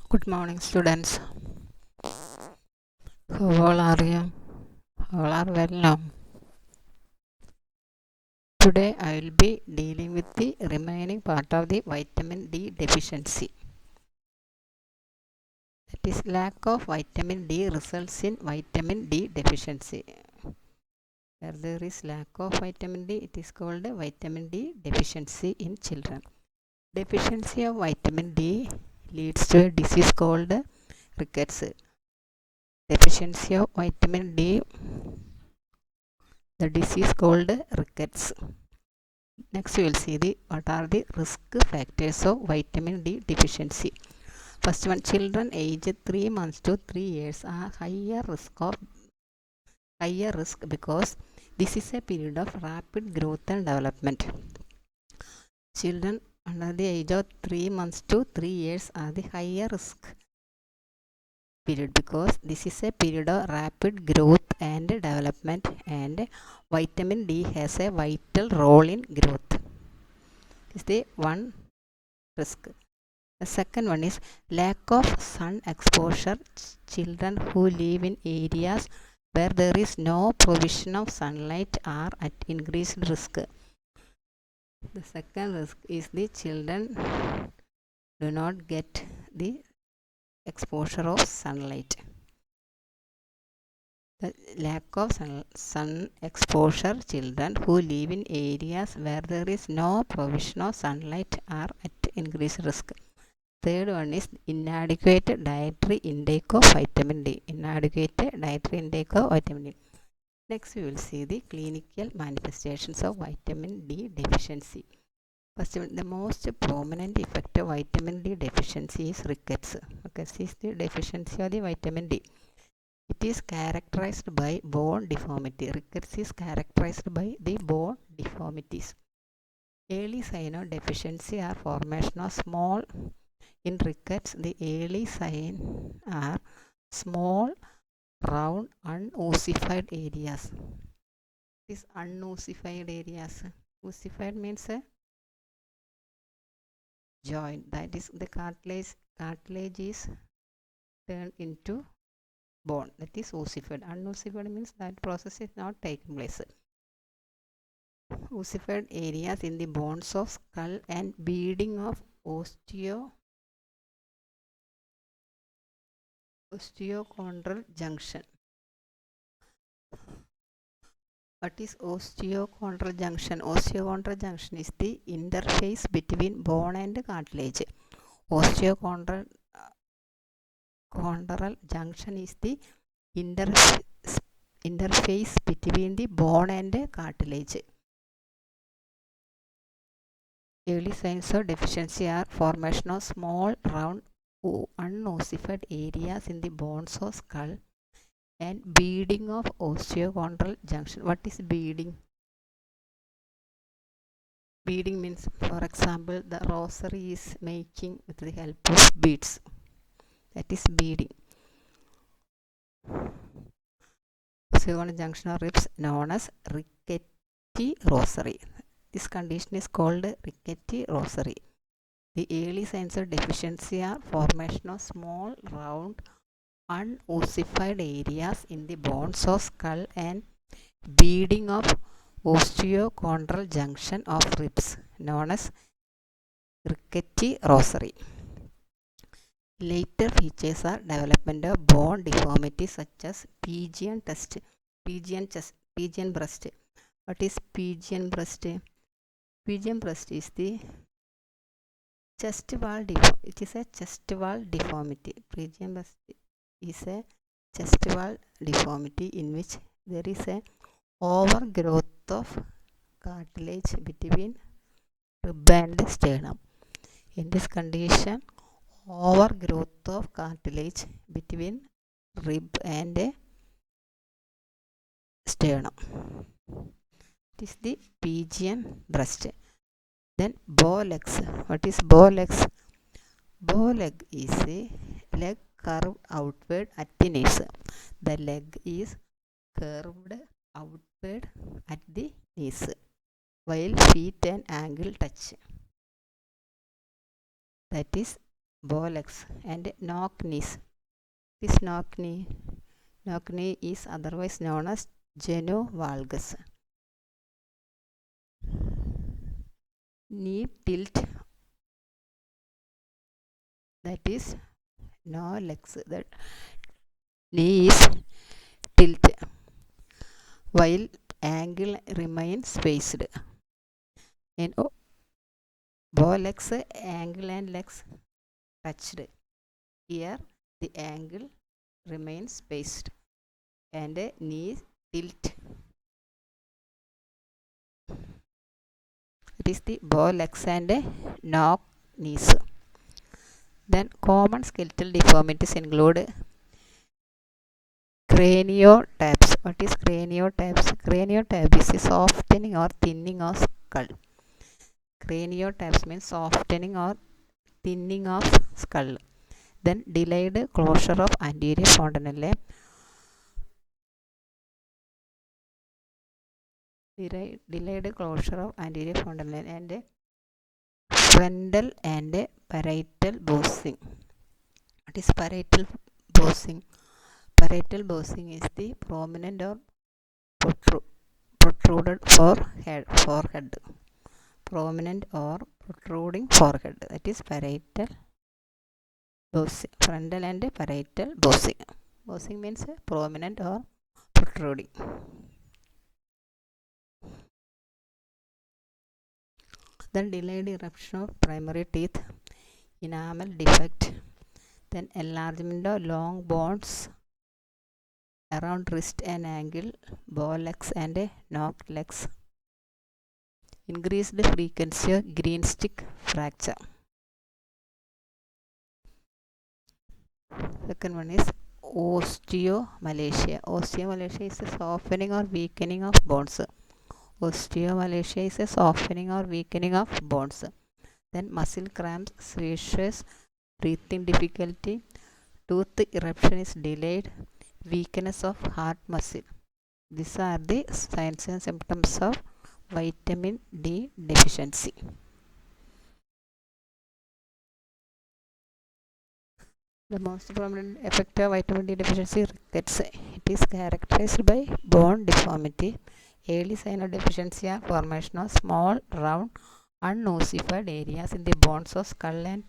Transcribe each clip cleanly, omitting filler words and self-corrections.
Good morning, students. How all are you? All are well now. Today I will be dealing with the remaining part of the vitamin D deficiency. That is, lack of vitamin D results in vitamin D deficiency. Where there is lack of vitamin D, it is called vitamin D deficiency in children. Deficiency of vitamin D leads to a disease called Rickets. Deficiency of vitamin D, the disease called Rickets. Next, we will see what are the risk factors of vitamin D deficiency. First one, children aged 3 months to 3 years are higher risk because this is a period of rapid growth and development. Children under the age of 3 months to 3 years are the higher risk period because this is a period of rapid growth and development, and vitamin D has a vital role in growth. Is the one risk. The second one is lack of sun exposure. Children who live in areas where there is no provision of sunlight are at increased risk. The second risk is the children do not get the exposure of sunlight. The lack of sun exposure. Children who live in areas where there is no provision of sunlight are at increased risk. Third one is inadequate dietary intake of vitamin D. Inadequate dietary intake of vitamin D. Next, we will see the clinical manifestations of vitamin D deficiency. First, the most prominent effect of vitamin D deficiency is rickets. Rickets is the deficiency of the vitamin D. It is characterized by bone deformity. Rickets is characterized by the bone deformities. Early sign of deficiency are formation of small. In rickets, the early signs are small, round, unossified areas. These unossified areas. Ossified means a joint. That is, the cartilage is turned into bone. That is ossified. Unossified means that process is not taking place. Ossified areas in the bones of skull and beading of osteochondral junction. What is osteochondral junction? Osteochondral junction is the interface between bone and cartilage. Osteochondral junction is the interface between the bone and cartilage. Early signs of deficiency are formation of small, round, unossified areas in the bones of skull and beading of osteochondral junction. What is beading? Beading means, for example, the rosary is making with the help of beads. That is beading. Osteochondral junction of ribs known as rickety rosary. This condition is called rickety rosary. The early signs of deficiency are formation of small, round, unossified areas in the bones of skull and beading of osteochondral junction of ribs known as rickety rosary. Later features are development of bone deformities such as Pigeon breast. What is Pigeon breast? Pigeon breast is the chest wall deformity. It is a chest wall deformity. Pigeon breast is a chest wall deformity in which there is a overgrowth of cartilage between rib and sternum. In this condition, overgrowth of cartilage between rib and sternum. It is the pigeon breast. Then bow legs. What is bow legs? Bow leg is a leg curved outward at the knees. The leg is curved outward at the knees, while feet and ankle touch. That is bolex, and knock knees. This knock knee is otherwise known as genu valgus. Knee tilt, that is no legs. That knee is tilt while ankle remains spaced. In bolex, ankle and legs touched. Here the ankle remains spaced and knee tilt. It is the bolex and knock knees. Then common skeletal deformities include craniotabs. What is craniotabs? Craniotab is a softening or thinning of skull. Craniotabs means softening or thinning of skull. Then delayed closure of anterior fontanelle. Delayed closure of anterior fontanelle and frontal and parietal bossing. What is parietal bossing? Parietal bossing is the prominent or protruded forehead. Prominent or protruding forehead. That is parietal bossing. Frontal and parietal bossing. Bossing means prominent or protruding. Then delayed eruption of primary teeth, enamel defect, then enlargement of long bones around wrist and ankle, bolex and knock legs, increased frequency of green stick fracture. Second one is osteomalacia. Osteomalacia is a softening or weakening of bones. Osteomalacia is a softening or weakening of bones. Then muscle cramps, seizures, breathing difficulty, tooth eruption is delayed, weakness of heart muscle. These are the signs and symptoms of vitamin D deficiency. The most prominent effect of vitamin D deficiency is rickets. It is characterized by bone deformity. Early sign of deficiency are formation of small, round, unossified areas in the bones of skull and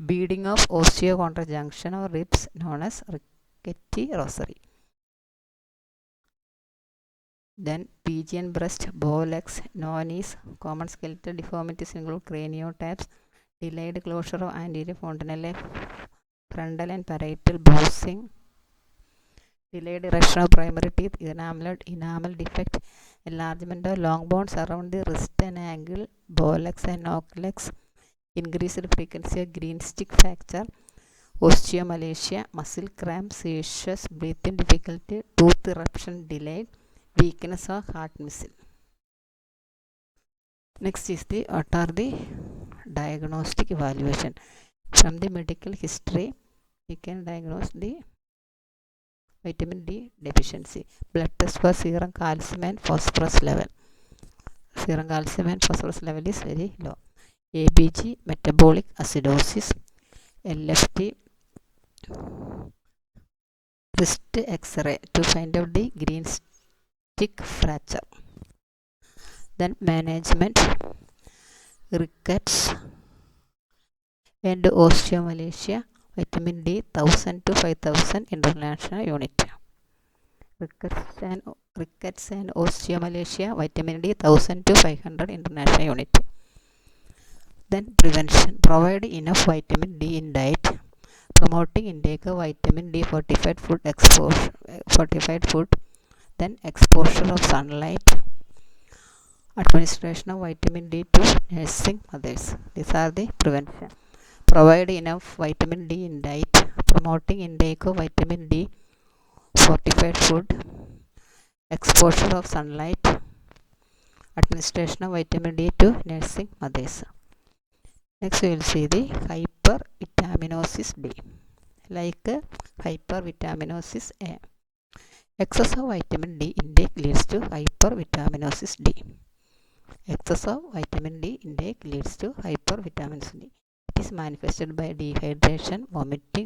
beading of osteochondral or ribs known as rickety rosary. Then pigeon breast, bow legs, no knees. Common skeletal deformities include craniotabs, delayed closure of anterior fontanelle, frontal and parietal bossing, delayed erection of primary teeth, enamel defect, enlargement of long bones around the wrist and ankle, bolex and knock legs, increased frequency of green stick fracture, osteomalacia, muscle cramps, seizures, breathing difficulty, tooth eruption delayed, weakness of heart muscle. Next is what are the diagnostic evaluation. From the medical history, we can diagnose the vitamin D deficiency. Blood test for serum calcium and phosphorus level. Serum calcium and phosphorus level is very low. ABG, metabolic acidosis, LFT, wrist X-ray to find out the green stick fracture. Then management, rickets and osteomalacia, vitamin D 1000 to 5000 international unit. Rickets and osteomalacia, vitamin D 1000 to 500 international unit. Then prevention, provide enough vitamin D in diet, promoting intake of vitamin D fortified food, then exposure of sunlight, administration of vitamin D to nursing mothers. These are the prevention. Provide enough vitamin D in diet, promoting intake of vitamin D fortified food, exposure of sunlight, administration of vitamin D to nursing mothers. Next we will see the hypervitaminosis D, like hypervitaminosis A. Excess of vitamin D intake leads to hypervitaminosis D. Excess of vitamin D intake leads to hypervitaminosis D. It is manifested by dehydration, vomiting,